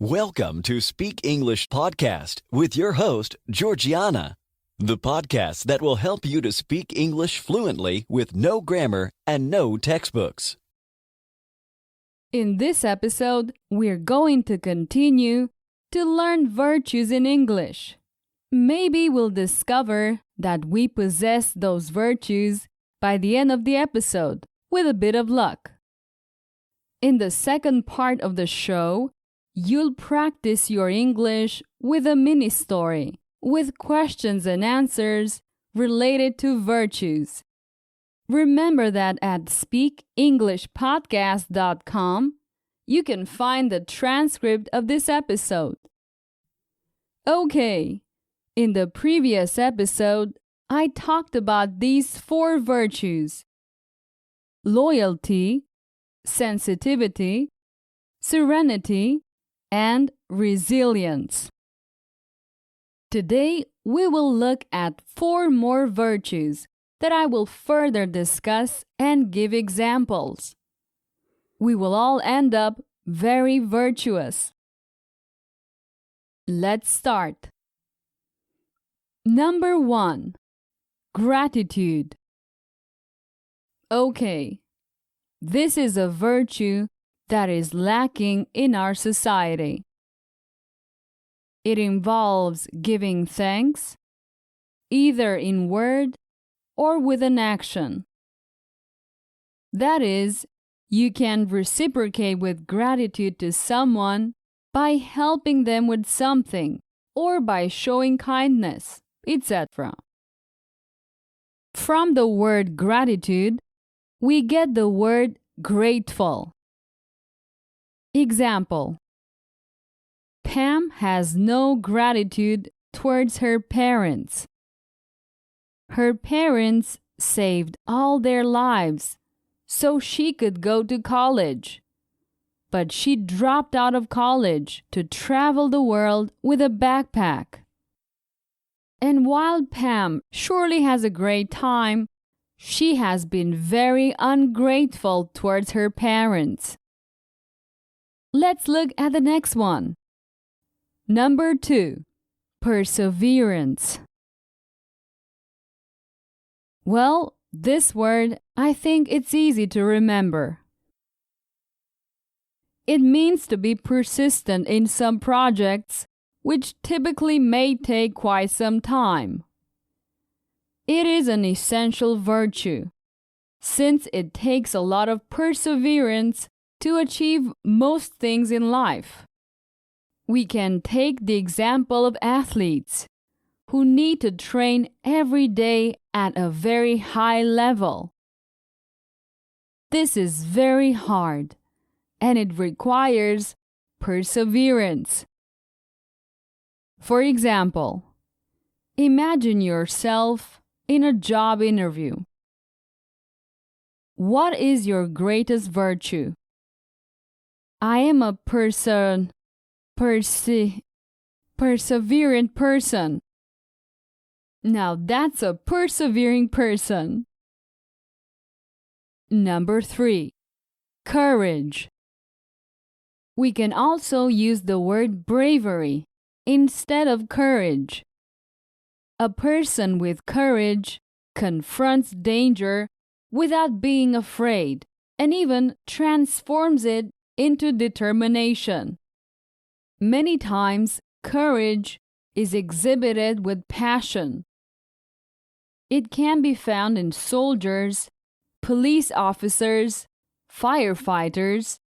Welcome to Speak English Podcast with your host, Georgiana, the podcast that will help you to speak English fluently with no grammar and no textbooks. In this episode, we're going to continue to learn virtues in English. Maybe we'll discover that we possess those virtues by the end of the episode, with a bit of luck. In the second part of the show, you'll practice your English with a Ministory, with questions and answers related to virtues. Remember that at speakenglishpodcast.com, you can find the transcript of this episode. Okay, in the previous episode, I talked about these 4 virtues: loyalty, sensitivity, serenity, and resilience. Today, we will look at 4 more virtues that I will further discuss and give examples. We will all end up very virtuous. Let's start. Number 1. Gratitude. Okay, this is a virtue that is lacking in our society. It involves giving thanks, either in word or with an action. That is, you can reciprocate with gratitude to someone by helping them with something or by showing kindness, etc. From the word gratitude, we get the word grateful. Example: Pam has no gratitude towards her parents. Her parents saved all their lives so she could go to college. But she dropped out of college to travel the world with a backpack. And while Pam surely has a great time, she has been very ungrateful towards her parents. Let's look at the next one. Number 2. Perseverance. Well, this word, I think it's easy to remember. It means to be persistent in some projects, which typically may take quite some time. It is an essential virtue, since it takes a lot of perseverance to achieve most things in life. We can take the example of athletes who need to train every day at a very high level. This is very hard, and it requires perseverance. For example, imagine yourself in a job interview. What is your greatest virtue? I am a perseverant person. Now that's a persevering person. Number 3. Courage. We can also use the word bravery instead of courage. A person with courage confronts danger without being afraid and even transforms it into determination. Many times, courage is exhibited with passion. It can be found in soldiers, police officers, firefighters,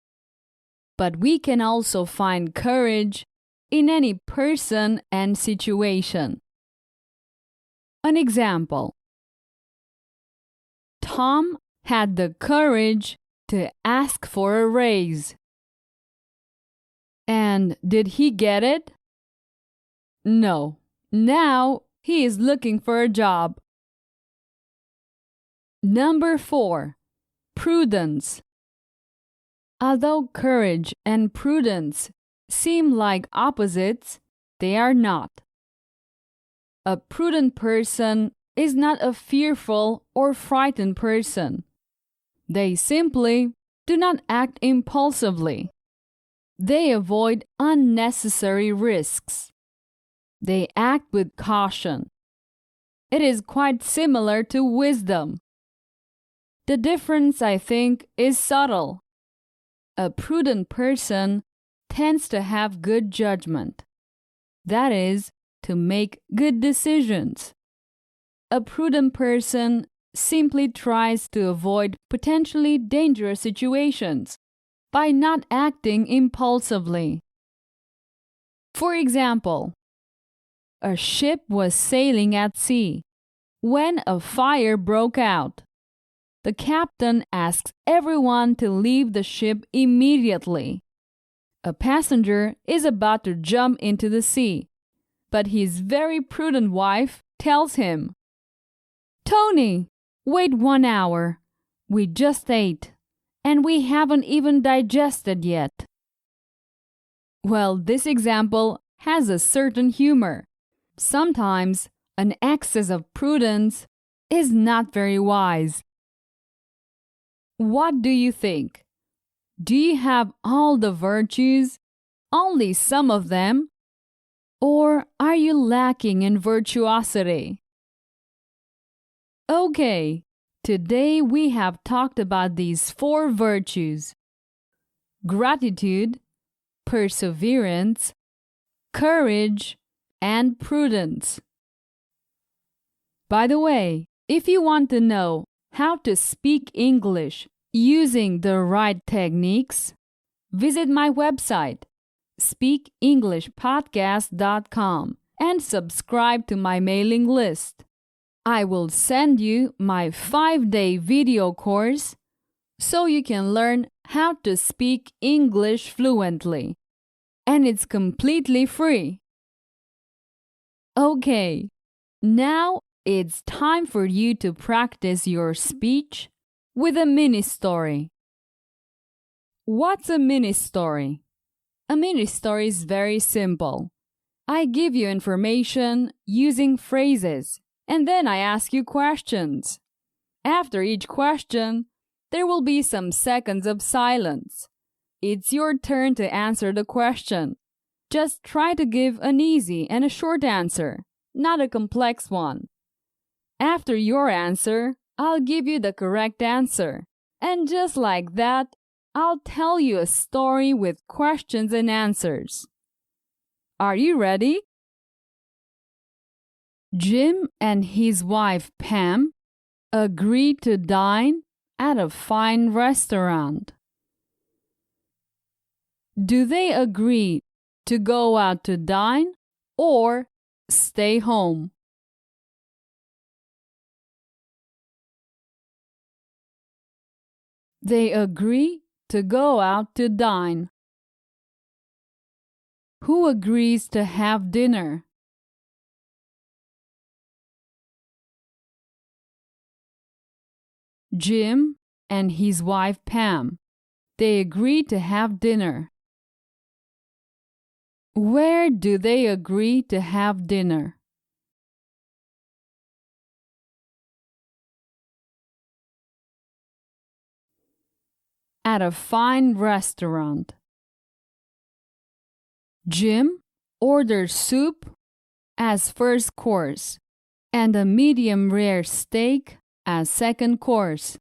but we can also find courage in any person and situation. An example: Tom had the courage to ask for a raise. And did he get it? No. Now he is looking for a job. Number 4. Prudence. Although courage and prudence seem like opposites, they are not. A prudent person is not a fearful or frightened person. They simply do not act impulsively. They avoid unnecessary risks. They act with caution. It is quite similar to wisdom. The difference, I think, is subtle. A prudent person tends to have good judgment. That is, to make good decisions. A prudent person simply tries to avoid potentially dangerous situations by not acting impulsively. For example, a ship was sailing at sea when a fire broke out. The captain asks everyone to leave the ship immediately. A passenger is about to jump into the sea, but his very prudent wife tells him, "Tony, wait 1 hour. We just ate, and we haven't even digested yet." Well, this example has a certain humor. Sometimes an excess of prudence is not very wise. What do you think? Do you have all the virtues, only some of them? Or are you lacking in virtuosity? Okay, today we have talked about these 4 virtues: gratitude, perseverance, courage, and prudence. By the way, if you want to know how to speak English using the right techniques, visit my website, speakenglishpodcast.com, and subscribe to my mailing list. I will send you my 5-day video course so you can learn how to speak English fluently. And it's completely free. Okay, now it's time for you to practice your speech with a mini-story. What's a mini-story? A mini-story is very simple. I give you information using phrases, and then I ask you questions. After each question, there will be some seconds of silence. It's your turn to answer the question. Just try to give an easy and a short answer, not a complex one. After your answer, I'll give you the correct answer. And just like that, I'll tell you a story with questions and answers. Are you ready? Jim and his wife Pam agreed to dine at a fine restaurant. Do they agree to go out to dine or stay home? They agree to go out to dine. Who agrees to have dinner? Jim and his wife Pam. They agree to have dinner. Where do they agree to have dinner? At a fine restaurant. Jim orders soup as first course and a medium rare steak as second course.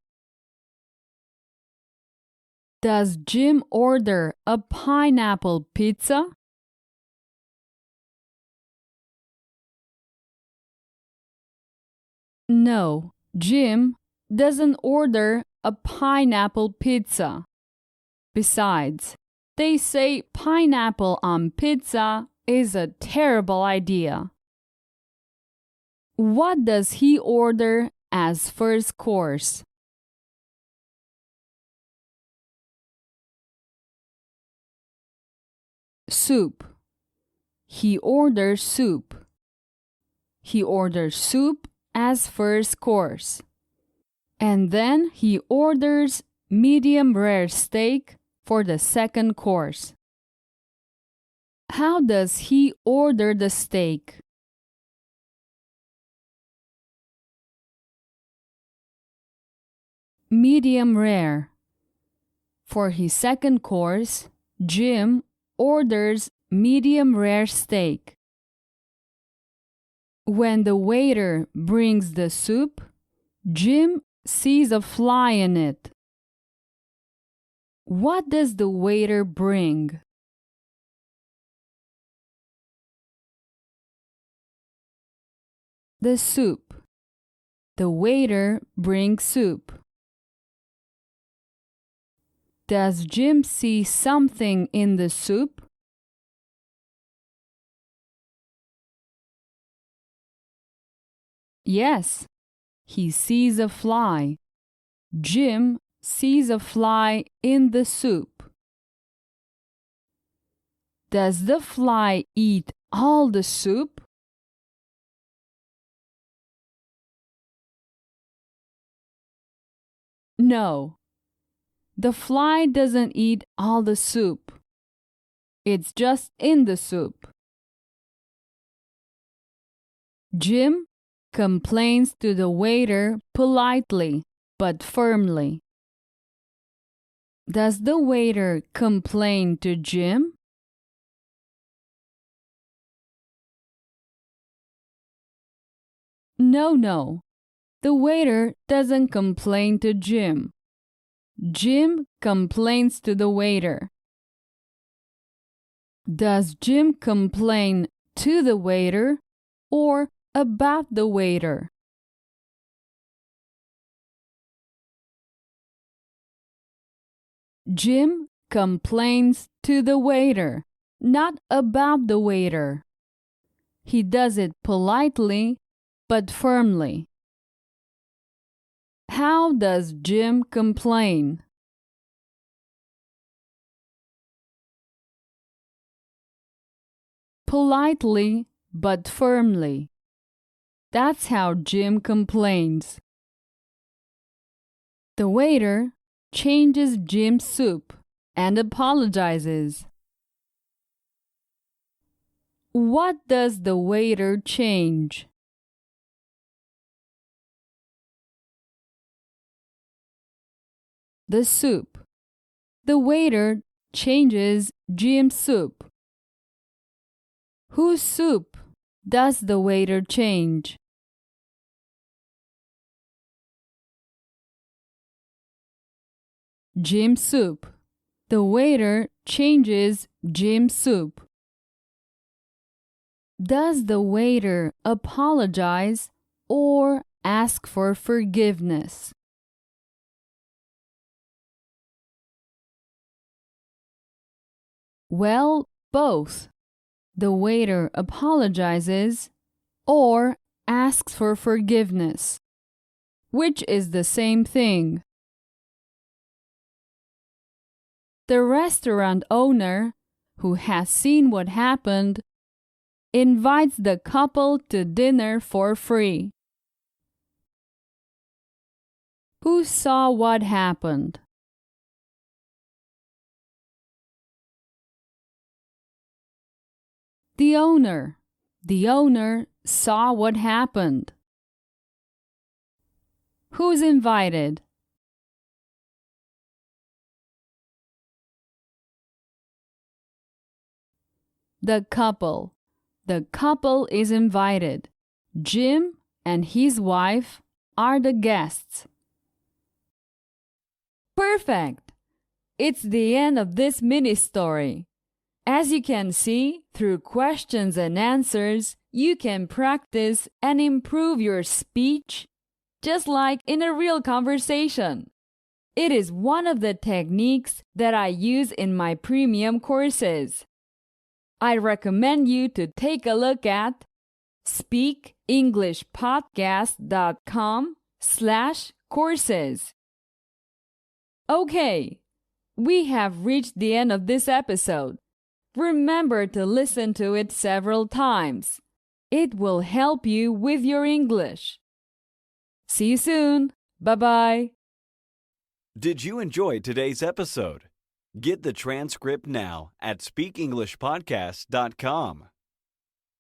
Does Jim order a pineapple pizza? No, Jim doesn't order a pineapple pizza. Besides, they say pineapple on pizza is a terrible idea. What does he order as first course? Soup. He orders soup. He orders soup as first course. And then he orders medium rare steak for the second course. How does he order the steak? Medium rare. For his second course, Jim orders medium rare steak. When the waiter brings the soup, Jim sees a fly in it. What does the waiter bring? The soup. The waiter brings soup. Does Jim see something in the soup? Yes, he sees a fly. Jim sees a fly in the soup. Does the fly eat all the soup? No, the fly doesn't eat all the soup. It's just in the soup. Jim complains to the waiter politely but firmly. Does the waiter complain to Jim? No. The waiter doesn't complain to Jim. Jim complains to the waiter. Does Jim complain to the waiter or about the waiter? Jim complains to the waiter, not about the waiter. He does it politely but firmly. How does Jim complain? Politely but firmly. That's how Jim complains. The waiter changes Jim's soup and apologizes. What does the waiter change? The soup. The waiter changes Jim's soup. Whose soup does the waiter change? Jim's soup. The waiter changes Jim's soup. Does the waiter apologize or ask for forgiveness? Well, both. The waiter apologizes or asks for forgiveness, which is the same thing. The restaurant owner, who has seen what happened, invites the couple to dinner for free. Who saw what happened? The owner. The owner saw what happened. Who's invited? The couple. The couple is invited. Jim and his wife are the guests. Perfect! It's the end of this mini-story. As you can see, through questions and answers, you can practice and improve your speech, just like in a real conversation. It is one of the techniques that I use in my premium courses. I recommend you to take a look at speakenglishpodcast.com/courses. Okay, we have reached the end of this episode. Remember to listen to it several times. It will help you with your English. See you soon. Bye-bye. Did you enjoy today's episode? Get the transcript now at speakenglishpodcast.com.